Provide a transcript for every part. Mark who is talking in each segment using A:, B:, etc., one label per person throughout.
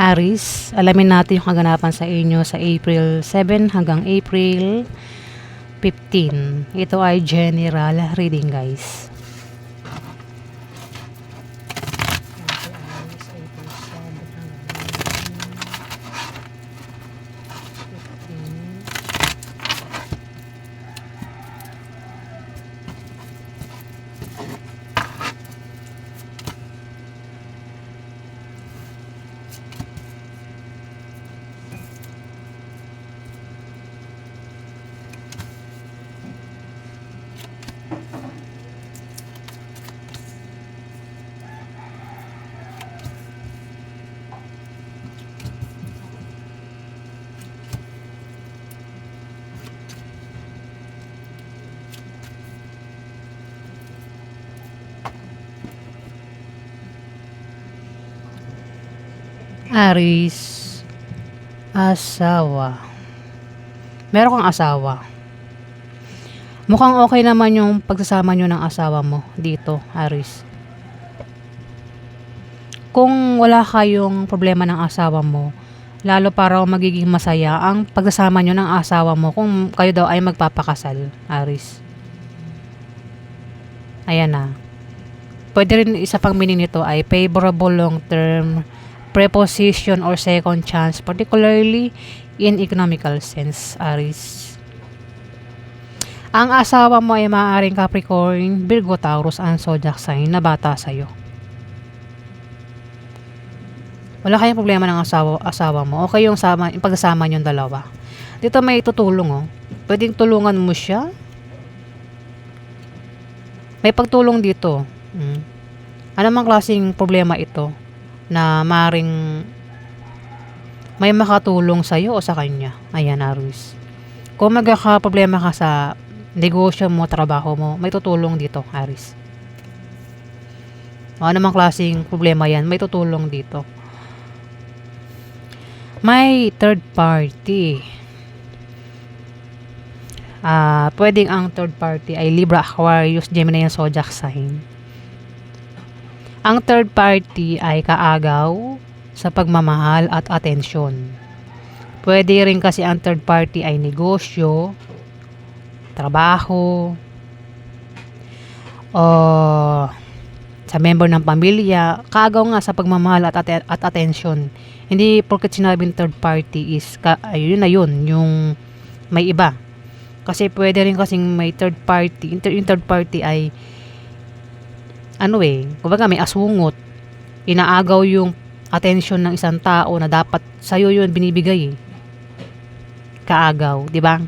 A: Aris, alamin natin yung kaganapan sa inyo sa April 7 hanggang April 15. Ito ay general reading, guys. Aris, asawa. Meron kang asawa. Mukhang okay naman yung pagsasama nyo ng asawa mo dito, Aris. Kung wala kayong problema ng asawa mo, lalo para magiging masaya ang pagsasama nyo ng asawa mo kung kayo daw ay magpapakasal, Aris. Ayan na. Pwede rin isa pang meaning nito ay favorable long-term preposition or second chance, particularly in economical sense, Aris. Ang asawa mo ay maaaring Capricorn, Virgo, Taurus, and Zodiac sign na bata sa'yo. Wala kayong problema ng asawa mo. Okay yung pagsasama niyong dalawa. Dito may tutulong, oh. Pwedeng tulungan mo siya. May pagtulong dito. Ano mang klaseng problema ito na maring may makatulong sa iyo o sa kanya. Ayan, Aris. Kung magkakaproblema ka sa negosyo mo, trabaho mo, may tutulong dito, Aris. O ano mang klaseng problema yan, may tutulong dito. May third party. Pwedeng ang third party ay Libra, Aquarius, Gemini, and Zodiac sign. Ang third party ay kaagaw sa pagmamahal at atensyon. Pwede rin kasi ang third party ay negosyo, trabaho, o sa member ng pamilya. Kaagaw nga sa pagmamahal at atensyon. Hindi porket sinabing third party is yun na yun, yung may iba. Kasi pwede rin kasing may third party. Yung third party ay kumbaga may asungot, inaagaw yung atensyon ng isang tao na dapat sa'yo yun binibigay, kaagaw, di ba?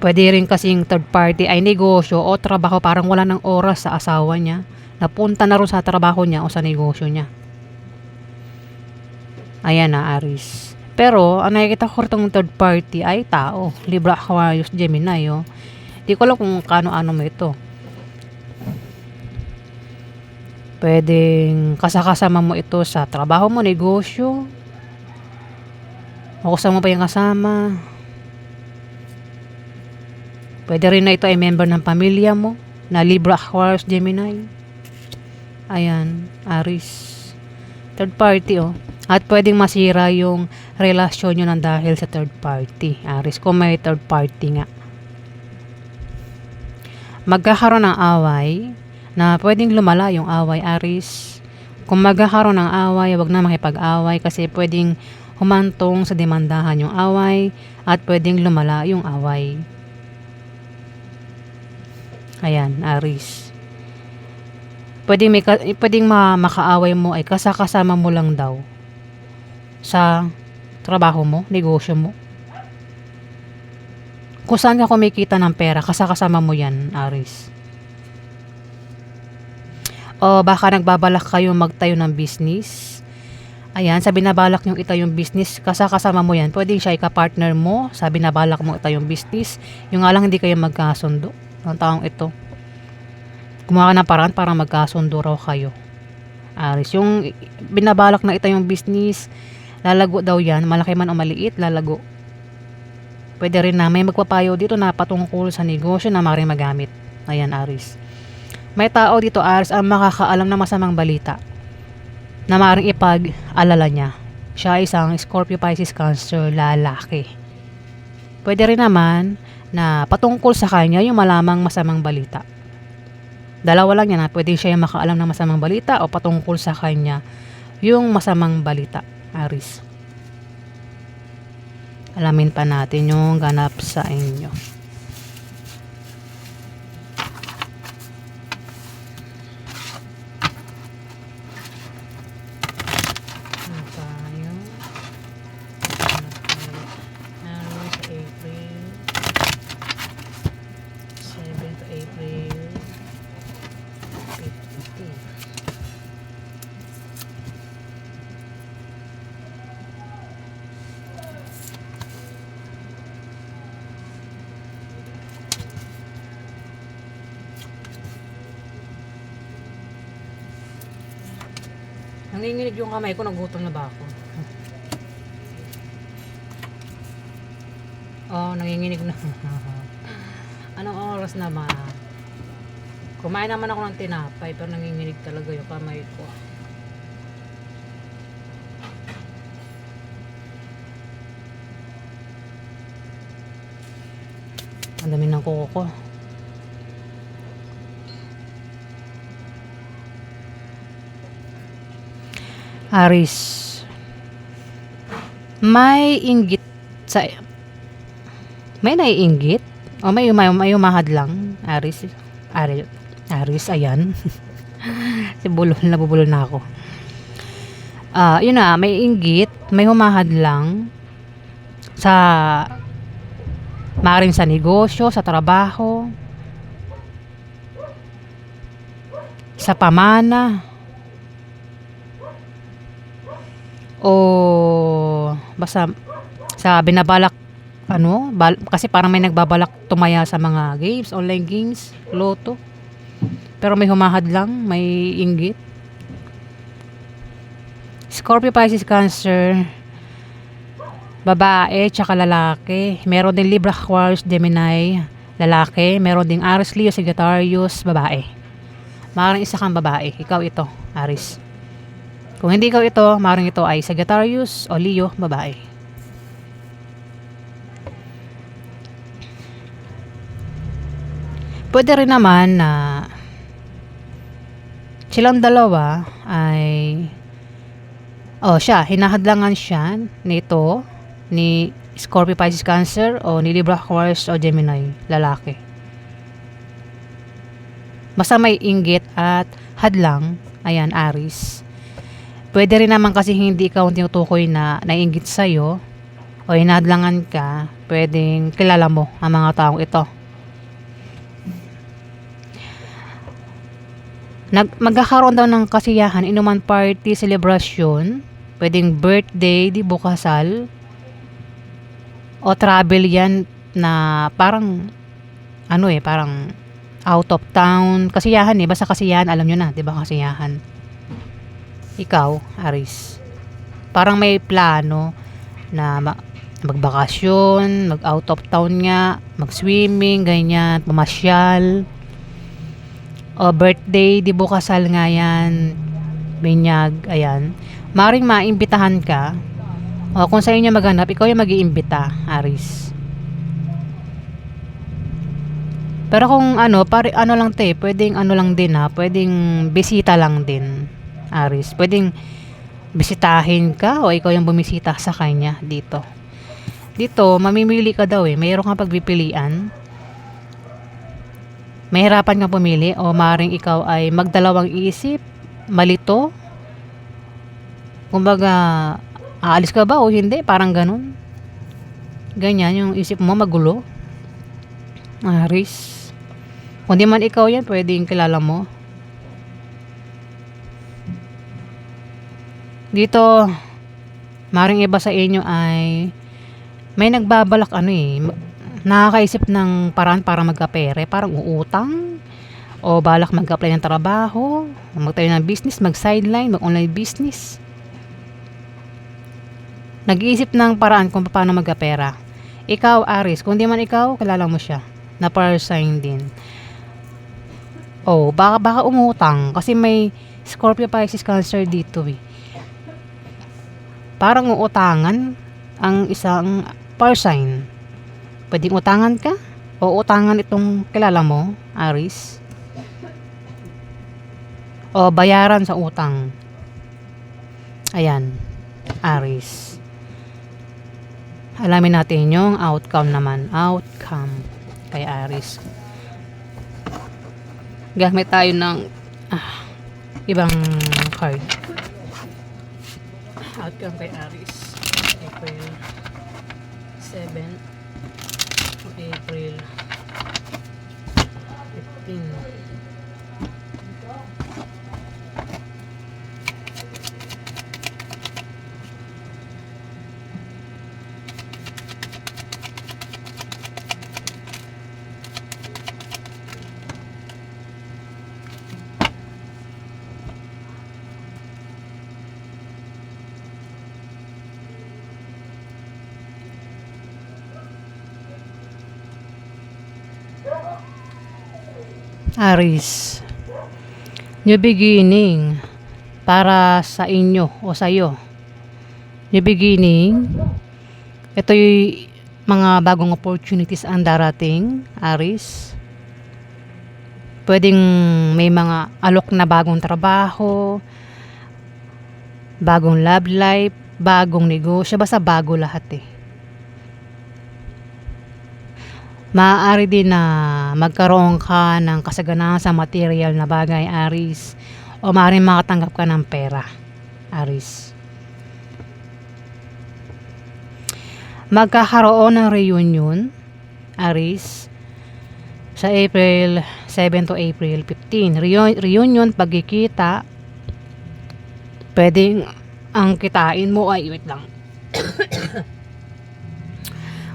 A: Pwede rin kasing third party ay negosyo o trabaho, parang wala ng oras sa asawa niya, napunta na rin sa trabaho niya o sa negosyo niya. Ayan na, Aris. Pero ang nakikita ko itong third party ay tao, Libra, Aquarius, Gemini, oh. Di ko alam kung kano-ano mo ito. Pwedeng kasama mo ito sa trabaho mo, negosyo, o kasama mo pa yung kasama. Pwede rin na ito ay member ng pamilya mo na Libra, Aquarius, Gemini. Ayan, Aris. Third party, oh. At pwedeng masira yung relasyon nyo ng dahil sa third party, Aris, kung may third party nga. Magkakaroon ng away na pwedeng lumala yung away, Aris. Kung magkakaroon ng away, wag na makipag-away kasi pwedeng humantong sa demandahan yung away at pwedeng lumala yung away. Ayan, Aris. Pwedeng makaaway mo ay kasama mo lang daw sa trabaho mo, negosyo mo. Kung saan ka kumikita ng pera, kasama mo yan, Aris. O baka nagbabalak kayo magtayo ng business. Ayan, sa binabalak nyo itayong business, kasama mo yan. Pwede siya ika-partner mo sa binabalak mo itayong business. Yung nga lang hindi kayo magkasundo ng taong ito. Gumawa ka ng paraan para magkasundo raw kayo, Aris. Yung binabalak na itayong business, lalago daw yan. Malaki man o maliit, lalago. Pwede rin na may magpapayo dito na patungkol sa negosyo na maaaring magamit. Ayan, Aris. May tao dito, Aris, ang makakaalam ng masamang balita. na maaaring ipag-alala niya. Siya ay isang Scorpio Pisces Cancer lalaki. Pwede rin naman na patungkol sa kanya yung malamang masamang balita. Dalawa lang yan, na pwede siya yung makaalam ng masamang balita o patungkol sa kanya yung masamang balita, Aries. Alamin pa natin yung ganap sa inyo. Nanginginig yung kamay ko, nagutom na ba ako? Oh, nanginginig na. Anong oras na ba? Kumain naman ako ng tinapay, pero nanginginig talaga yung kamay ko. Ang dami ng kuko ko. Aries, may inggit sa may naiinggit o may umahad lang, Aries. Aries, ayan. Nabubulol na ako. Yun na, may inggit, may humahad lang sa maaaring sa negosyo, sa trabaho, sa pamana, o basta sa binabalak kasi parang may nagbabalak tumaya sa mga games, online games, loto, pero may humahad lang, may inggit. Scorpio, Pisces, Cancer, babae tsaka lalaki. Meron din Libra, Aquarius, Gemini, lalaki. Meron din Aries, Leo, Sagittarius, babae. Maaaring isa kang babae, ikaw ito, Aries. Kung hindi ikaw ito, maaaring ito ay Sagittarius o Leo, babae. Pwede rin naman na silang dalawa ay hinahadlangan siya nito ni Scorpio, Pisces, Cancer o ni Libra, Aquarius o Gemini, lalaki. Basta may inggit at hadlang, ayan, Aries. Pwede rin naman kasi hindi ikaw tinutukoy na naiinggit sa'yo o hinahadlangan ka, pwedeng kilala mo ang mga taong ito. Magkakaroon daw ng kasiyahan, inuman, party, celebration, pwedeng birthday, dibo, kasal, o travel yan na parang parang out of town, kasiyahan basta kasiyahan, alam nyo na, di ba, kasiyahan. Ikaw, Aries, parang may plano na magbakasyon, mag out of town nga, mag-swimming, ganyan, pumasyal, o birthday, dibo, kasal nga yan, binyag, ayan. Maring maimbitahan ka, o kung sa inyo maghanap, ikaw yung mag-iimbita, Aries. Pero kung pwedeng lang din pwedeng bisita lang din, Aries. Pwedeng bisitahin ka o ikaw yung bumisita sa kanya dito. Dito, mamimili ka daw mayroon kang pagpipilian. Mahirapan kang pumili o maaaring ikaw ay magdalawang isip, malito. Kumbaga, aalis ka ba o hindi? Parang ganun. Ganyan, yung isip mo magulo, Aries. Kung di man ikaw yan, pwedeng kilala mo. Dito, maring iba sa inyo ay may nagbabalak nakakaisip ng paraan para magkapere, parang uutang o balak mag-apply ng trabaho, magtayo ng business, mag-sideline, mag-online business. Nag-iisip ng paraan kung paano magkapera. Ikaw, Aries, kung di man ikaw, kilala mo siya, na fire sign din. Baka umutang kasi may Scorpio, Pisces, Cancer dito parang uutangan ang isang person. Pwedeng utangan ka o utangan itong kilala mo, Aris. O bayaran sa utang. Ayan, Aris. Alamin natin yung outcome naman. Outcome kay Aris. Gamit tayo ng ibang card. Outcome kay Aris. April 7 to April 15. Aris, new beginning para sa inyo o sa iyo. New beginning, ito yung mga bagong opportunities ang darating, Aris. Pwedeng may mga alok na bagong trabaho, bagong love life, bagong negosyo, basta bago lahat eh. Maaari din na magkaroon ka ng kasaganaan sa material na bagay, Aris. O maaaring makatanggap ka ng pera, Aris. Magkakaroon ng reunion, Aris, sa April 7 to April 15. Reunion, pagkikita. Pwedeng ang kitain mo ay, wait lang.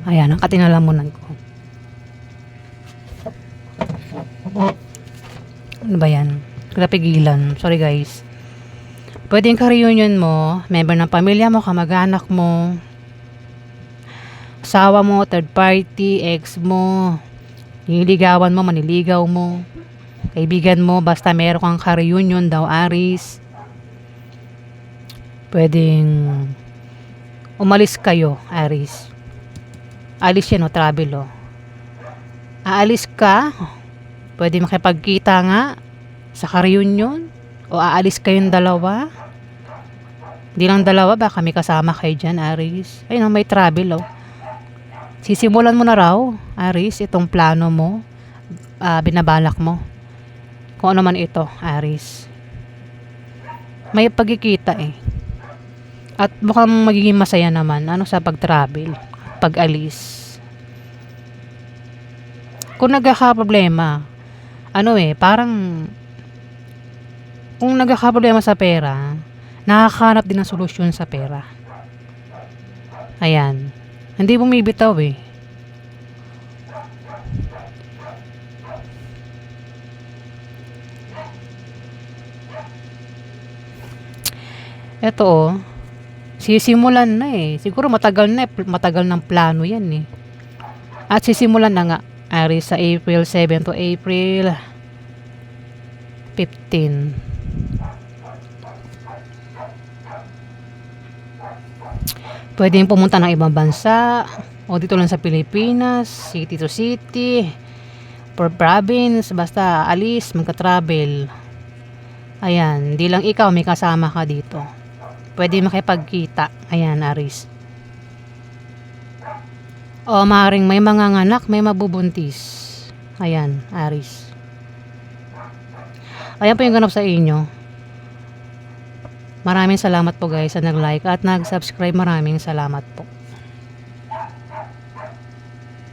A: Ayan, ang katinalamunan ko. Ano ba yan? Napigilan. Sorry guys. Pwedeng ka-reunion mo, member ng pamilya mo, kamag-anak mo, asawa mo, third party, ex mo, nililigawan mo, maniligaw mo, kaibigan mo, basta meron kang ka-reunion daw, Aris. Pwedeng umalis kayo, Aris. Alis yan o, travel o. Aalis ka, pwede makipagkita nga sa ka-reunion o aalis kayong dalawa. Hindi lang dalawa, baka may kasama kayo dyan, Aris. Ayun, may travel oh. Sisimulan mo na raw, Aris, itong plano mo, binabalak mo. Kung ano man ito, Aris. May pagkikita eh. At mukhang magiging masaya naman sa pag-travel, pag-alis. Kung nagkakaproblema, parang kung nagkakaproblema sa pera, nakakahanap din ng solusyon sa pera. Ayan. Hindi bumibitaw eh. Ito oh, sisimulan na eh. Siguro matagal ng plano yan eh. At sisimulan na nga, Aris, sa April 7 to April 15. Pwedeng pumunta ng ibang bansa o dito lang sa Pilipinas, city to city, per province, basta alis, magka-travel. Ayan, hindi lang ikaw, may kasama ka dito. Pwede makipagkita. Ayan, Aris. O maaaring may mga anak, may mabubuntis. Ayan, Aris. Ayan po yung ganap sa inyo. Maraming salamat po guys sa nag-like at nag-subscribe. Maraming salamat po.